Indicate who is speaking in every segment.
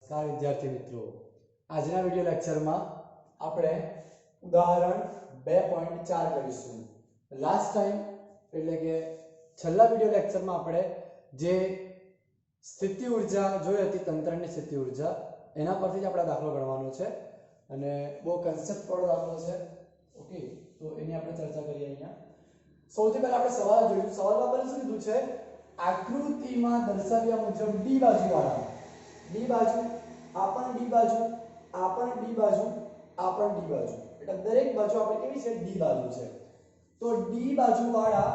Speaker 1: નમસ્કાર વિદ્યાર્થી મિત્રો, આજના વિડિયો લેક્ચરમાં આપણે ઉદાહરણ 2.4 કરીશું. લાસ્ટ ટાઈમ એટલે કે છેલ્લા વિડિયો લેક્ચરમાં આપણે જે સ્થિતિ ઊર્જા જોઈ હતી, તંત્રની સ્થિતિ ઊર્જા, એના પરથી જ આપણે દાખલો ગણવાનો છે અને બહુ કન્સેપ્ટ વાળો દાખલો છે. ઓકે, તો એની આપણે ચર્ચા કરીએ. અહીંયા સૌથી પહેલા આપણે સવાલ જોઈશું. સવાલમાં આપણે શું કીધું છે? આકૃતિમાં દર્શાવ્યા મુજબ ડી બાજુવાળા, ડી બાજુ, આ પણ ડી બાજુ, આ પણ ડી બાજુ, આ પણ ડી બાજુ, એટલે દરેક બાજુ આપણે કેવી છે? ડી બાજુ છે. તો ડી બાજુવાળા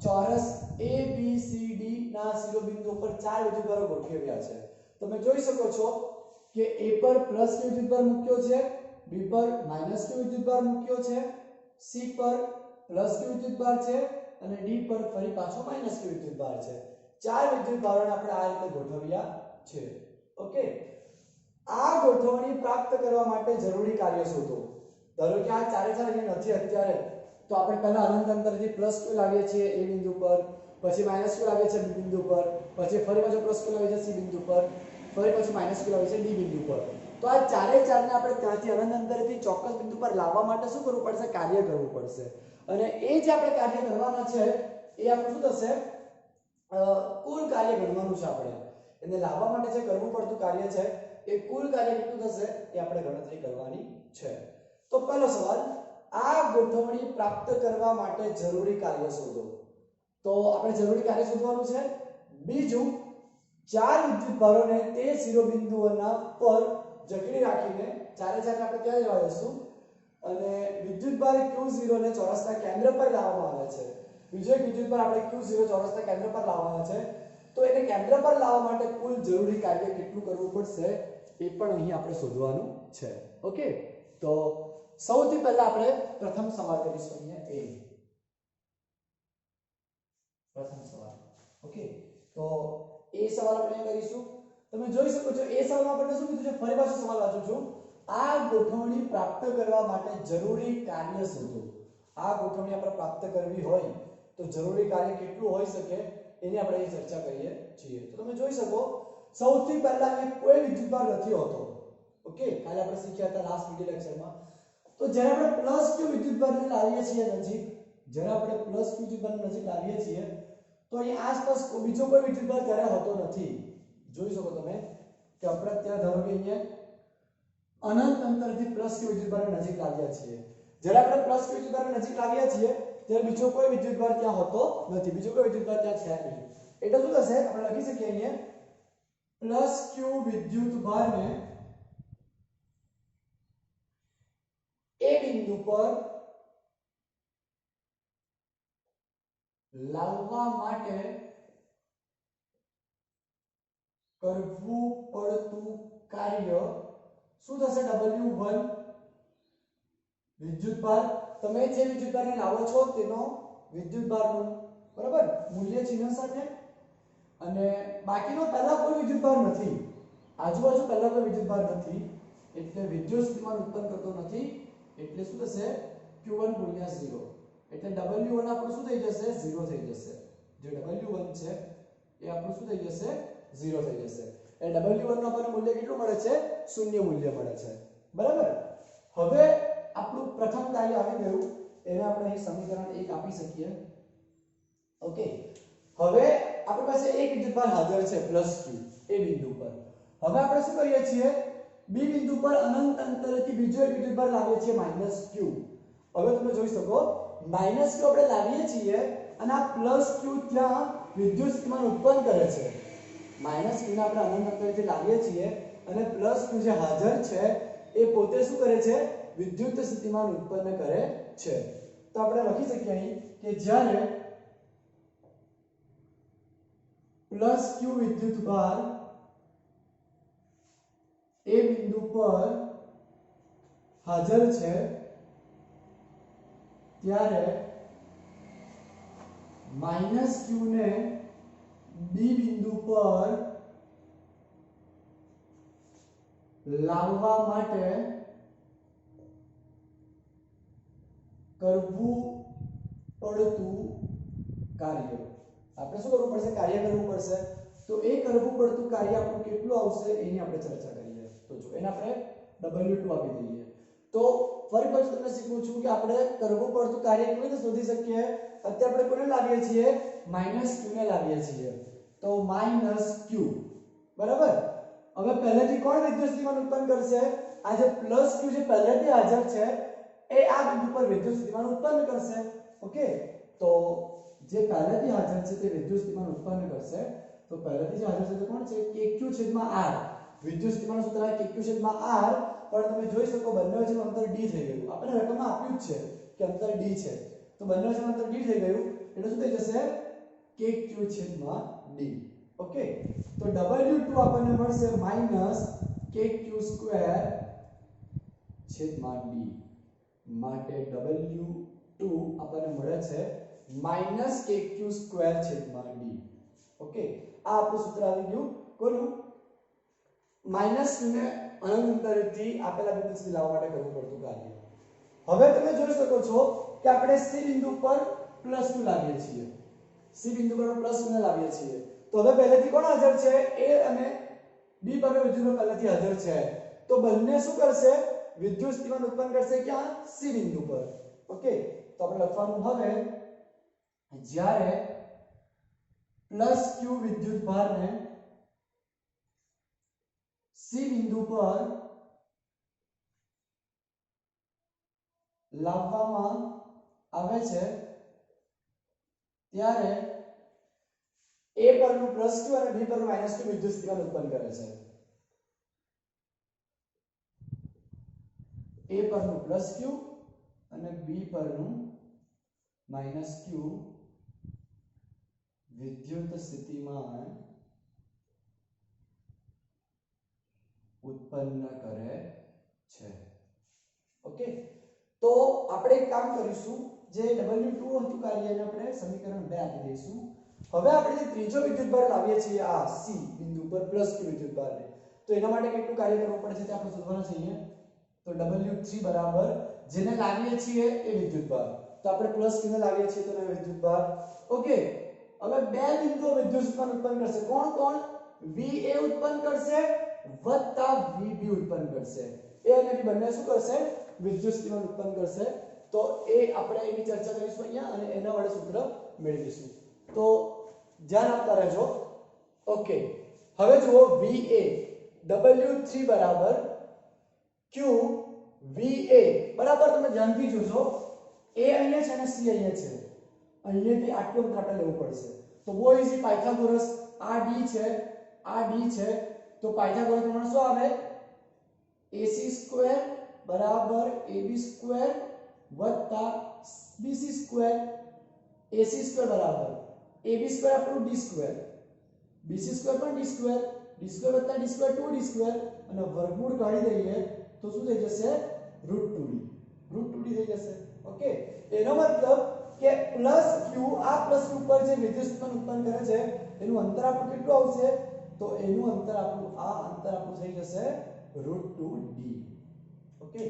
Speaker 1: ચોરસ ABCD ના શિરોબિંદુ પર ચાર વિદ્યુતભારો ગોઠવ્યા છે. તમે જોઈ શકો છો કે A પર પ્લસ q વિદ્યુતભાર મૂક્યો છે, B પર માઈનસ q વિદ્યુતભાર મૂક્યો છે, C પર પ્લસ q વિદ્યુતભાર છે અને D પર ફરી પાછો માઈનસ q વિદ્યુતભાર છે. ચાર વિદ્યુતભારોને આપણે આ રીતે ગોઠવ્યા છે. ઓકે, આ ગોઠવણી પ્રાપ્ત કરવા માટે જરૂરી કાર્ય શોધો. ધારો કે આ ચારે ચાર અહીં નથી અત્યારે, તો આપણે પહેલા અનંત અંતરથી પ્લસ q લાવીએ છીએ A બિંદુ પર, પછી માઈનસ q લાવીએ છીએ B બિંદુ પર, પછી ફરી પાછો પ્લસ q લાવીએ છીએ C બિંદુ પર, ફરી પછી માઈનસ q લાવીએ છીએ D બિંદુ પર. તો આ ચારે ચારને આપણે ત્યાંથી અનંત અંતરથી ચોક્કસ બિંદુ પર લાવવા માટે શું કરવું પડશે? કાર્ય કરવું પડશે. અને એ જે આપણે કાર્ય કરવાના છે એ આપણું શું થશે? કુલ કાર્ય ગણવાનું છે. આપણે એને લાવવા માટે જે કરવું પડતું કાર્ય છે એ કુલ કાર્ય કેટલું થશે એ આપણે ગણતરી કરવાની છે. તો પહેલો સવાલ, આ ગોઠવણી પ્રાપ્ત કરવા માટે જરૂરી કાર્ય શોધો. તો આપણે જરૂરી કાર્ય શોધવાનું છે. બીજું, ચાર વિદ્યુતભારોને તે શિરોબિંદુઓના પર જકડી રાખીને ચારે ચાર આપણે ત્યાં જવા દઈશું અને વિદ્યુતભાર Q0 ને ચોરસના કેન્દ્ર પર લાવવામાં આવે છે. બીજો એક વિદ્યુતભાર આપણે Q0 ચોરસના કેન્દ્ર પર લાવવાના છે. તો એને કેન્દ્ર પર લાવવા માટે કુલ જરૂરી કાર્ય કેટલું કરવું પડશે એ પણ અહીં આપણે શોધવાનું છે. ઓકે, તો સૌથી પહેલા આપણે પ્રથમ સવાલ કરીશું. અહીંયા A પ્રથમ સવાલ. ઓકે, તો એ સવાલ આપણે કરીશું. તમે જોઈ શકો છો એ સવાલમાં આપણે શું કીધું છે? ફરી પાછું સવાલ વાંચું છું. આ ગોઠવણી પ્રાપ્ત કરવા માટે જરૂરી કાર્ય શોધો. આ ગોઠવણી આપણે પ્રાપ્ત કરવી હોય તો જરૂરી કાર્ય કેટલું હોઈ શકે એની આપણે અહીં ચર્ચા કરીએ છીએ. તો તમે જોઈ શકો સૌથી પહેલા અહીંયા કોઈ વિદ્યુતભાર નથી હોતો. ઓકે, કાલે આપણે શીખ્યા હતા લાસ્ટ વિડિયો લેક્ચરમાં. તો જ્યારે આપણે પ્લસ q વિદ્યુતભારને લાવીએ છીએ નજીક, જ્યારે આપણે પ્લસ q વિદ્યુતભારને નજીક લાવીએ છીએ તો અહીં આસપાસ બીજો કોઈ વિદ્યુતભાર ત્યારે હોતો નથી. જોઈ શકો તમે કે આપણે ત્યાં ધારો કે અહીંયા અનંત અંતરથી પ્લસ q વિદ્યુતભારને નજીક લાવ્યા છીએ. જ્યારે આપણે પ્લસ q વિદ્યુતભારને નજીક લાવ્યા છીએ ત્યારે બીજો કોઈ વિદ્યુતભાર ત્યાં હોતો નથી. બીજો કોઈ વિદ્યુતભાર ત્યાં છે નહીં. એટલે શું થશે? આપણે લખી શકીએ અહીંયા પ્લસ q વિદ્યુતભારને A બિંદુ પર લાવવા માટે કરવું પડતું કાર્ય શું થશે? W1 વિદ્યુતભાર. તમે જે વિદ્યુતભારને લાવો છો તેનો વિદ્યુતભારનું બરાબર મૂલ્ય ચિહ્ન સાથે, અને બાકીનો પહેલા કોઈ વિદ્યુતભાર નથી, આજુબાજુ પહેલા કોઈ વિદ્યુતભાર નથી, એટલે વિદ્યુત સ્થિતિમાન ઉત્પન્ન કરતો નથી. એટલે શું થશે? Q1 ગુણ્યા 0, એટલે W1 આપણું શું થઈ જશે? 0 થઈ જશે. જે W1 છે એ આપણું શું થઈ જશે? 0 થઈ જશે. એટલે W1 નું આપણને મૂલ્ય કેટલું મળે છે? શૂન્ય મૂલ્ય મળે છે. બરાબર. હવે આપણું પ્રથમ કાર્ય આવી ગયું. એને આપણે અહીં સમીકરણ 1 આપી શકીએ. ઓકે, હવે આપણી પાસે એક વિદ્યુતભાર હાજર છે પ્લસ q એ બિંદુ પર. હવે આપણે શું કરીએ છીએ? B બિંદુ પર અનંત અંતરેથી બીજો એક વિદ્યુતભાર લાવીએ છીએ માઈનસ q. હવે તમે જોઈ શકો માઈનસ q આપણે લાવીએ છીએ અને આ પ્લસ q ત્યાં વિદ્યુત સ્થિતિમાન ઉત્પન્ન કરે છે. માઈનસ q ને આપણે અનંત અંતરેથી લાવીએ છીએ અને પ્લસ q જે હાજર છે એ પોતે શું કરે છે? વિદ્યુત સ્થિતિમાન ઉત્પન્ન કરે છે. તો આપણે લખી શકીએ અહીં કે જ્યારે પ્લસ q વિદ્યુતભાર A બિંદુ પર હાજર છે ત્યારે માઈનસ q ને B બિંદુ પર લાવવા માટે કરવું પડતું કાર્ય. આપણે શું કરવું પડશે? કાર્ય કરવું પડશે. તો એ કરવું પડતું કાર્ય આપણું કેટલું આવશે એની આપણે ચર્ચા કરીએ. એને આપણે W2 આપી દઈએ. તો ફરી પાછું તમને શીખવું છું કે આપણે કરવું પડતું કાર્ય કેવી રીતે શોધી શકીએ. અત્યારે આપણે કોને લાવીએ છીએ, -q ને લાવીએ છીએ. તો -q બરાબર. હવે પહેલેથી કોણ વિદ્યુત સ્થિતિમાન ઉત્પન્ન કરશે, આ જે +q જે પહેલેથી હાજર છે એ આ બિંદુ પર વિદ્યુત સ્થિતિમાન ઉત્પન્ન કરશે. ઓકે, તો જે પહેલેથી હાજર છે તે વિદ્યુત સ્થિતિમાન ઉત્પન્ન કરશે. તો પહેલેથી જે હાજર છે તે કોણ છે, kq/r. વિદ્યુત સ્થિતિમાનનું સૂત્ર kq/r. પણ તમે જોઈ શકો બંને વચ્ચેનું અંતર d થઈ ગયું. આપણે રકમમાં આપ્યું જ છે કે અંતર d છે, તો બંને વચ્ચેનું અંતર d થઈ ગયું એટલે શું થઈ જશે, kq/d. ઓકે, તો W2 આપણને મળશે -kq²/d. માટે W2 આપણને મળે છે -kq²/d. ઓકે, આ આપણું સૂત્ર આવી ગયું કોનું, -q ને અનંત અંતરેથી આપેલા બિંદુ સુધી લાવવા માટે કરવું પડતું કાર્ય. હવે તમે જોઈ શકો છો કે આપણે C બિંદુ પર +q લાવીએ છીએ. C બિંદુ પર +q ને લાવીએ છીએ. તો હવે પહેલેથી કોણ હાજર છે, A અને B પર વિદ્યુત પહેલેથી હાજર છે. તો બંને શું કરશે, વિદ્યુત સ્થિતિમાન ઉત્પન્ન કરશે ક્યાં, C બિંદુ પર. ઓકે, તો આપણે લખવાનું હવે જ્યારે +q વિદ્યુત ભારને C બિંદુ પર લાવવામાં આવે છે ત્યારે A પરનું +q અને B પરનું -q વિદ્યુત સ્થિતિમાન ઉત્પન્ન કરે છે. A પરનું +q અને B પરનું -q વિદ્યુત સ્થિતિમાન ઉત્પન્ન કરે છે. ઓકે, તો આપણે એક કામ કરીશું, જે W2 હતું કાર્ય એને આપણે સમીકરણ 2 આપી દઈશું. હવે આપણે જે ત્રીજો વિદ્યુતભાર લાવીએ છીએ આ C બિંદુ પર +q વિદ્યુતભારને, તો એના માટે કેટલું કાર્ય કરવું પડે છે તે આપણે શોધવાનું છે અહીંયા. તો W3 બરાબર જેને લાવીએ છીએ એ વિદ્યુતભાર, તો આપણે +q ને લાવીએ છીએ તો એ વિદ્યુતભાર. ઓકે, હવે બે બિંદુઓ વિદ્યુત સ્થિતિમાન ઉત્પન્ન કરશે. કોણ કોણ, VA ઉત્પન્ન કરશે વત્તા VB ઉત્પન્ન કરશે. A અને B બંને શું કરશે, વિદ્યુત સ્થિતિમાન ઉત્પન્ન કરશે. તો એ આપણે એની ચર્ચા કરીશું અહીંયા અને એના વડે સૂત્ર મેળવીશું. તો ધ્યાન આપતા રહેજો. ઓકે, હવે જુઓ VA W3 બરાબર Q VA બરાબર. તમે ધ્યાનથી જોજો, A અહીંયા છે અને C અહીંયા છે. અહીંયાથી આટલું અંતર આપણે લેવું પડશે. તો બહુ ઈઝી, પાયથાગોરસ. આ D છે, આ D છે, તો પાયથાગોરસ પ્રમાણે શું આવે, AC² બરાબર AB² વત્તા BC². AC² બરાબર AB² આપણું D², BC² પણ D², D² વત્તા D² 2D² અને વર્ગમૂળ કાઢી દઈએ તો શું થઈ જશે, √2D. √2D થઈ જશે. ઓકે, એનો મતલબ કે +q આ +q પર જે વિદ્યુત સ્થિતિમાન ઉત્પન્ન કરે છે એનું અંતર આપણું કેટલું આવશે, તો એનું અંતર આપણું આ અંતર આપણું થઈ જશે √2D. ઓકે,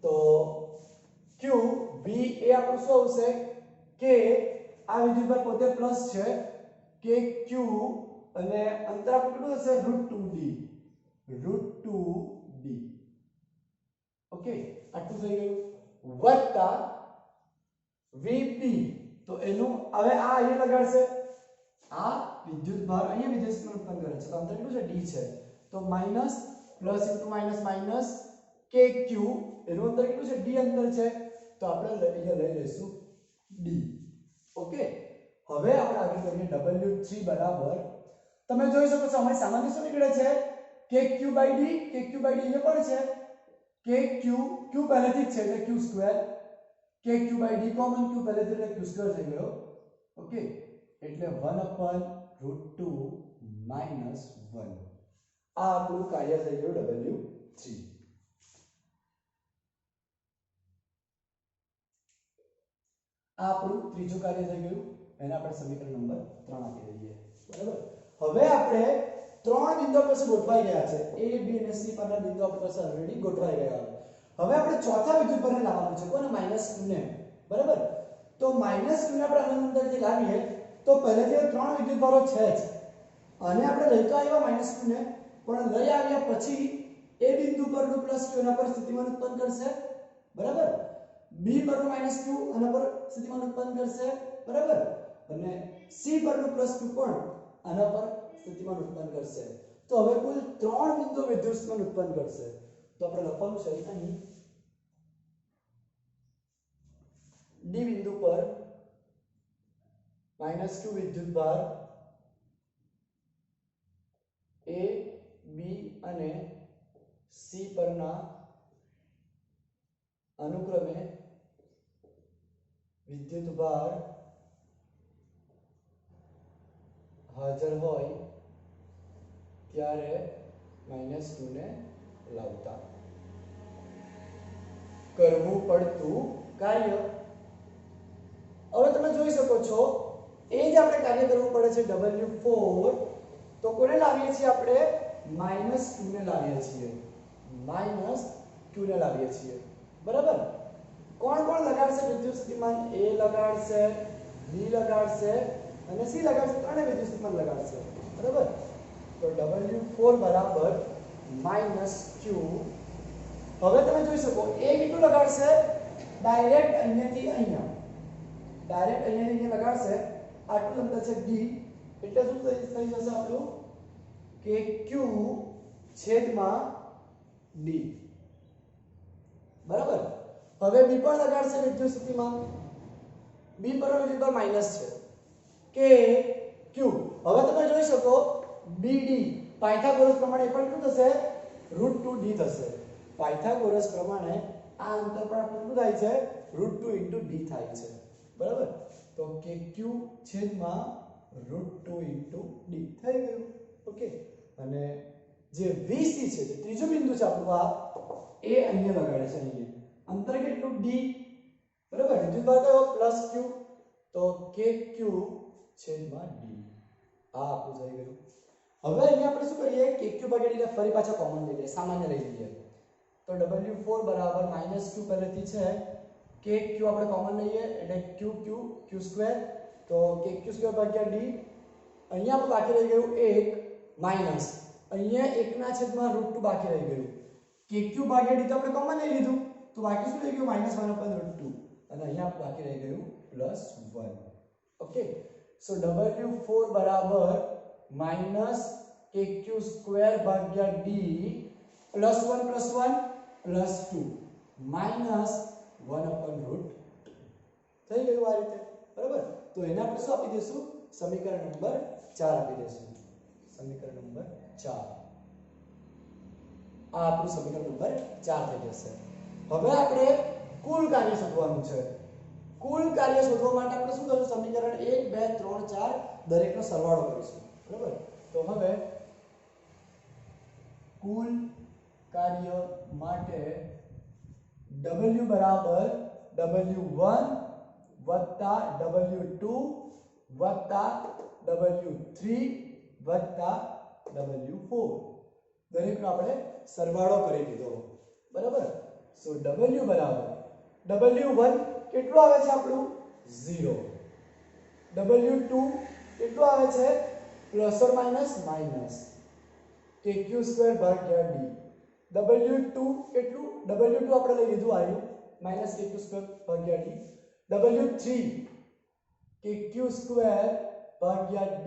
Speaker 1: તો q v એ આપણું શું આવશે કે આ વિદ્યુતભાર પોતે પ્લસ છે, કે q અને અંતર આપણું કેટલું હશે, √2D. ઓકે, આટલું થઈ ગયું. વત્તા VP, તો એનું હવે આ અહીંયા લગાડશે, આ વિદ્યુતભાર અહીંયા વિદ્યુત સ્થિતિમાન ઉત્પન્ન કરે છે તો અંતર કેટલું છે, D છે. તો minus plus into minus minus KQ, એનું અંતર કેટલું છે, D અંતર છે, તો આપણે અહીંયા લઈ લઈશું D. ઓકે, હવે આપણે આગળ કરીએ W3 બરાબર, તમે જોઈ શકો છો અમારી સામાન્ય શું નીકળે છે, KQ/D. KQ/D અહીંયા પણ છે, KQ Q પહેલેથી જ છે એટલે Q², KQ/D કોમન, Q પહેલેથી એટલે Q² થઈ ગયો. ઓકે, એટલે 1/√2 - 1. આ આપણું કાર્ય થઈ ગયું W3. આ આપણું ત્રીજું કાર્ય થઈ ગયું, એને આપણે સમીકરણ નંબર 3 આપી દઈએ. બરાબર. હવે આપણે ત્રણ બિંદુઓ પાસે ગોઠવાઈ ગયા છે, A B અને C પરના બિંદુઓ પાસે ઓલરેડી ગોઠવાઈ ગયા. હવે આપણે ચોથા વિદ્યુતભારને લાવવાનું છે, કોને, -q ને. બરાબર. તો -q ને આપણે અનંત અંતરથી લાવીએ તો પહેલેથી ત્રણ વિદ્યુતભારો છે જ, અને આપણે લઈ તો આવ્યા -q ને, પણ લઈ આવ્યા પછી એ બિંદુ પરનું પ્લસ q એના પર સ્થિતિમાન ઉત્પન્ન કરશે બરાબર b પરનું માઈનસ q આના પર સ્થિતિમાન ઉત્પન્ન કરશે બરાબર અને c પરનું પ્લસ q પણ આના પર સ્થિતિમાન ઉત્પન્ન કરશે તો હવે કુલ 3 બિંદુઓ વિદ્યુત સ્થિતિમાન ઉત્પન્ન કરશે તો આપણે લખવાનું છે અહીં d બિંદુ પર -q વિદ્યુત ભાર a b અને c પરના અનુક્રમે વિદ્યુત ભાર હાજર હોય ત્યારે -q ને લાવતા કરવું પડતું કાર્ય હવે તમે જોઈ શકો છો એ જ આપણે કાર્ય કરવું પડે છે W4 તો કોને લાવીએ છીએ આપણે -q ને લાવીએ છીએ -q ને લાવીએ છીએ બરાબર કોણ કોણ લગાડશે વિદ્યુત સ્થિતિમાન A લગાડશે B લગાડશે અને C લગાડશે ત્રણે વિદ્યુત સ્થિતિમાન લગાડશે બરાબર તો W4 બરાબર -q હવે તમે જોઈ શકો A કેટલું લગાડશે ડાયરેક્ટ અહીંયાથી અહીંયા ડાયરેક્ટ અહીંયા લગાડશે આટલું અંતર છે d એટલે શું થઈ જશે આપણું કે q છેદમાં d બરાબર હવે b પણ લગાડશે વિદ્યુત સ્થિતિમાન b પર વિદ્યુત ભાર માઈનસ છે કે q હવે તમે જોઈ શકો bd પાયથાગોરસ પ્રમાણે પણ શું થશે √2d થશે પાયથાગોરસ પ્રમાણે આ અંતર પણ આપણું શું થાય છે √2 d થાય છે બરાબર તો કે q છેદમાં √2 d થઈ ગયું ઓકે અને જે vc છે જે ત્રીજું બિંદુ છે આપણું આ એ અહીંયા લગાડે છે અહીંયા અંતર કેટલું d બરાબર વિદ્યુત ભાર કયો +q તો કે q છેદમાં d આ આપણું થઈ ગયું હવે અહીંયા આપણે શું કરીએ કે q ભાગ્યા d ને ફરી પાછા કોમન લઈ લઈએ સામાન્ય લઈ લઈએ તો W4 બરાબર -q પહેલેથી છે કે q આપણે કોમન લઈએ એટલે q² તો કે q² ભાગ્યા d અહીંયા આપણે બાકી રહી ગયું 1 માઈનસ અહીંયા 1 ના છેદમાં √2 બાકી રહી ગયું કે q ભાગ્યા d તો આપણે કોમન લઈ લીધું તો બાકી શું રહી ગયું -1/√2 અને અહીંયા બાકી રહી ગયું +1 ઓકે સો W4 બરાબર -kq² ભાગ્યા d +1 +1 +2 -1/√2 થઈ ગયું આ રીતે બરાબર તો એને આપણે શું આપી દઈશું સમીકરણ નંબર 4 આપી દઈશું સમીકરણ નંબર 4 આ આપણું સમીકરણ નંબર 4 થઈ જશે હવે આપણે કુલ કાર્ય શોધવાનું છે કુલ કાર્ય શોધવા માટે આપણે શું કરશું સમીકરણ 1 2 3 4 દરેકનો સરવાળો કરીશું બરાબર તો હવે કુલ કાર્ય માટે W બરાબર W1 વત્તા W2 વત્તા W3 વત્તા W4 દરેકનો આપણે સરવાળો કરી દીધો બરાબર સો W બરાબર W1 કેટલું આવે છે આપણું 0 W2 કેટલું આવે છે પ્લસ ઓર માઈનસ કે q² ભાગ્યા d W2 કેટલું W2 આપણે લઈ લીધું આવ્યું -kq² ભાગ્યા d W3 કે q² ભાગ્યા d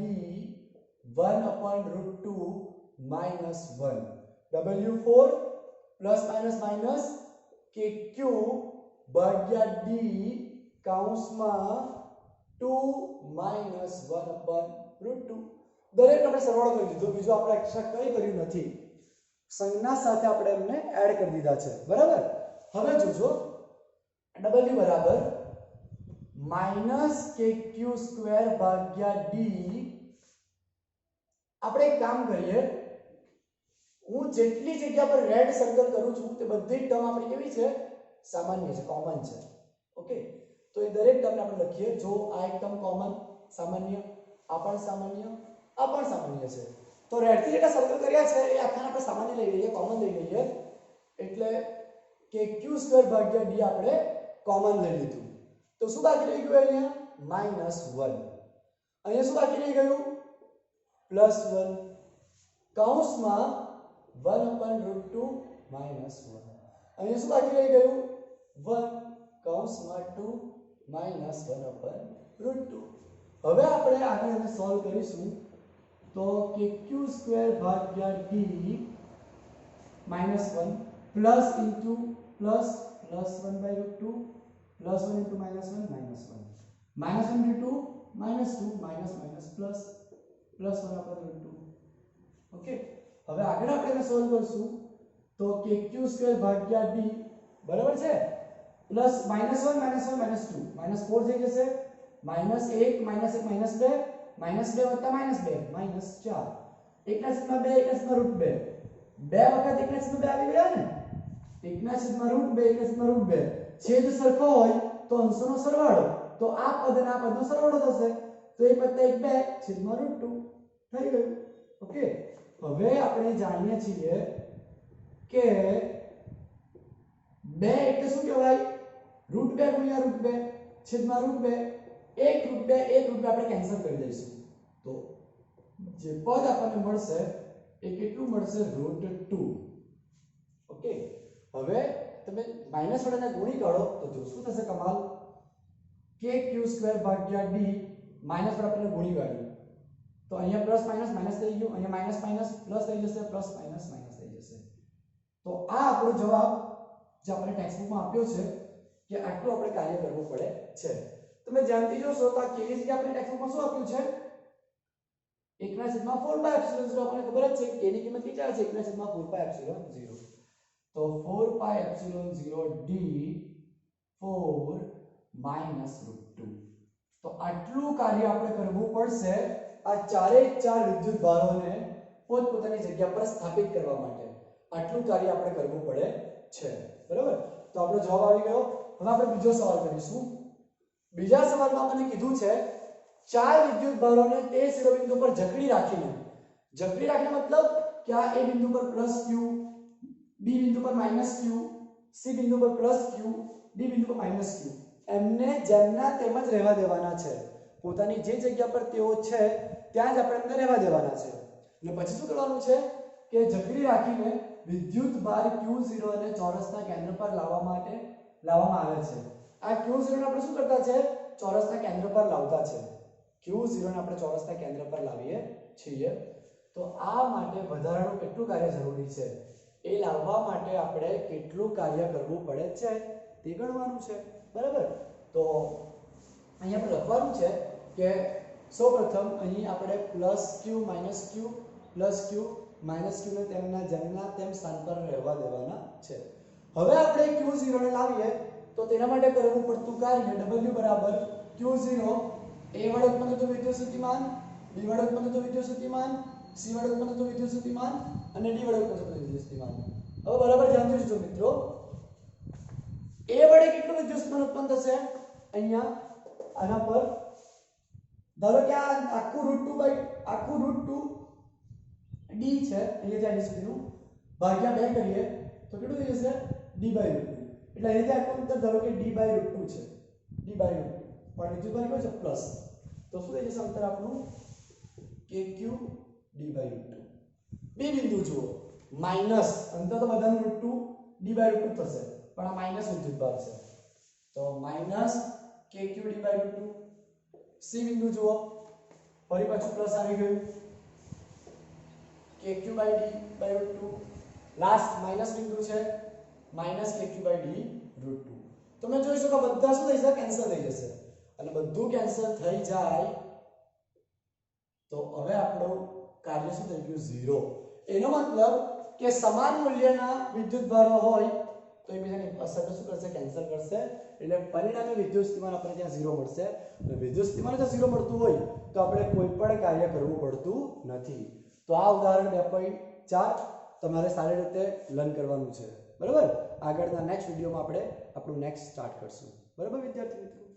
Speaker 1: 1/√2 -1 W4 પ્લસ માઈનસ કે q ભાગ્યા d કૌંસમાં 2 -1/√2 દરેક આપણે સરવાળો કરી દીધો બીજો આપણે એક્સ્ટ્રા કંઈ કર્યું નથી સંજ્ઞા સાથે આપણે એમને એડ કરી દીધા છે બરાબર હવે જોજો W બરાબર -kq² ભાગ્યા d આપણે એક કામ કરીએ હું જેટલી જગ્યા પર રેડ સર્કલ કરું છું તે બધી ટર્મ આપણી કેવી છે સામાન્ય છે કોમન છે ઓકે તો એ દરેક ટર્મને આપણે લખીએ જો આ એક ટર્મ કોમન સામાન્ય આ પણ સામાન્ય છે તો રેડ થી જેટલા સર્કલ કર્યા છે એ આખાને આપણે સામાન્ય લઈ લઈએ કોમન લઈ લઈએ એટલે કે q² ભાગ્યા d આપણે કોમન લઈ લીધું તો શું બાકી રહી ગયું અહીંયા -1 અહીંયા શું બાકી રહી ગયું +1 કૌંસમાં 1/√2 -1 -1. અહીંયા શું બાકી રહી ગયું 1 કૌંસમાં 2 -1/√2. હવે આપણે આગળ એને સોલ્વ કરીશું તો કે q² ભાગ્યા d -1 plus into plus +1/√2 +1 into -1 -1 -1 into -2 minus plus +1/√2. Okay, હવે આગળ આપણે એને સોલ્વ કરશું તો કે q² ભાગ્યા d બરાબર છે પ્લસ -1 -1 -2 -4 થઈ જશે -1 -1 -2 -2 વત્તા -2 -4 1/2 1/√2 બે વખત 1/2 આવી ગયા ને 1/√2 1/√2 છેદ સરખો હોય તો અંશોનો સરવાળો તો આ પદ અને આ પદનો સરવાળો થશે તો 1 + 1 2 √2 થઈ ગયું. ઓકે, હવે આપણે જાણીએ છીએ કે 2 એટલે શું કહેવાય √2 * √2 છેદમાં √2 1 √2 આપણે કેન્સલ કરી દઈશું તો જે પદ આપણને મળશે એ કેટલું મળશે √2. ઓકે, હવે તમે માઈનસ વડે ગુણી કાઢો તો જો શું થશે કમાલ કે q² ભાગ્યા d માઈનસ વડે આપણે ગુણી કાઢ્યું તો અહીંયા પ્લસ માઈનસ માઈનસ થઈ ગયું અહીંયા માઈનસ માઈનસ પ્લસ થઈ જશે પ્લસ માઈનસ માઈનસ થઈ જશે. તો આ આપણો જવાબ જે આપણે ટેક્સ્ટબુકમાં આપ્યો છે કે આટલું આપણે કાર્ય કરવું પડે છે. તમે ધ્યાનથી જોશો તો આ કેવી રીતે આપણે ટેક્સ્ટબુકમાં શું આપ્યું છે 1/4π0 આપણને ખબર જ છે કે k ની કિંમત કેટલી આવે છે 1/4π0 તો 4π0 d 4 -√2. તો આટલું કાર્ય આપણે કરવું પડશે આ ચારે ચાર વિદ્યુત ભારોને પોતપોતાની જગ્યા પર સ્થાપિત કરવા માટે આટલું કાર્ય આપણે કરવું પડે છે. બરાબર, તો આપણો જવાબ આવી ગયો. હવે આપણે બીજો સવાલ કરીશું. બીજા સવાલમાં મને કીધું છે ચાર વિદ્યુત ભારોને તે શિરોબિંદુ પર જકડી રાખીને મતલબ કે આ a બિંદુ પર +q, b બિંદુ પર -q, c બિંદુ પર +q, d બિંદુ પર -q એમને જેમના તેમ જ રહેવા દેવાના છે. પોતાની જે જગ્યા પર તેઓ છે ત્યાં જ આપણે એમને રહેવા દેવાના છે. અને પછી શું કરવાનું છે કે જકડી રાખીને વિદ્યુત ભાર q0 ને ચોરસના કેન્દ્ર પર લાવવામાં આવે છે. આ q0 ને આપણે શું કરતા છે ચોરસના કેન્દ્ર પર લાવતા છે. q0 ને આપણે ચોરસના કેન્દ્ર પર લાવીએ છીએ. તો આ માટે વધારાનું કેટલું કાર્ય જરૂરી છે એ લાવવા માટે આપણે કેટલું કાર્ય કરવું પડે છે તે ગણવાનું છે. બરાબર, તો અહીંયા આપણે લખવાનું છે કે સૌપ્રથમ અહીં આપણે +q - q +q -q ને તેમના જેમના તેમ સ્થાન પર રહેવા દેવાના છે. હવે આપણે q0 ને લાવીએ તો તેના માટે કરવું પડતું કાર્ય w q0 a વડે ઉત્પન્ન થતું વિદ્યુતસ્થિતિમાન, b વડે ઉત્પન્ન થતું વિદ્યુતસ્થિતિમાન, c વડે ઉત્પન્ન થતું વિદ્યુતસ્થિતિમાન અને d વડે ઉત્પન્ન થતું વિદ્યુતસ્થિતિમાન. હવે બરાબર ધ્યાન દેજો મિત્રો, a વડે કેટલું વિદ્યુતસ્થિતિમાન ઉત્પન્ન થશે અહીંયા આના પર ધારો કે આ આખું √2 d છે અહીંયા થી સુધીનું ભાગ્યા 2 કરીએ તો કેટલું થઈ જશે d/√2. એટલે અહીંયા આખું અંતર ધારો કે d/√2 છે d/√2 પણ વિદ્યુતભાર કયો છે પ્લસ તો શું થઈ જશે અંતર આપણું kq d/√2. બે બિંદુ જુઓ માઈનસ અંતર તો બધાનું √2 d/√2 થશે પણ આ માઈનસ વિદ્યુતભાર છે તો માઈનસ kq d/√2. c બિંદુ જુઓ ફરી પાછું પ્લસ આવી ગયું kq/d/√2. લાસ્ટ માઈનસ બિંદુ છે માઈનસ kq/d/√2. તમે જોઈ શકો બધા શું થઈ જશે કેન્સલ થઈ જશે અને બધું કેન્સલ થઈ જાય તો હવે આપણું કાર્ય શું થઈ ગયું 0. એનો મતલબ કે સમાન મૂલ્યના વિદ્યુતભારો હોય તો એકબીજાની અસર શું કરશે કેન્સલ કરશે એટલે પરિણામી વિદ્યુતસ્થિતિમાન આપણે ત્યાં 0 મળશે. અને વિદ્યુતસ્થિતિમાન જો 0 મળતું હોય તો આપણે કોઈ પણ કાર્ય કરવું પડતું નથી. તો આ ઉદાહરણ 2.4 તમારે સારી રીતે લર્ન કરવાનું છે. બરાબર, આગળના નેક્સ્ટ વિડિયોમાં આપણે આપણું નેક્સ્ટ સ્ટાર્ટ કરશું. બરાબર વિદ્યાર્થી મિત્રો.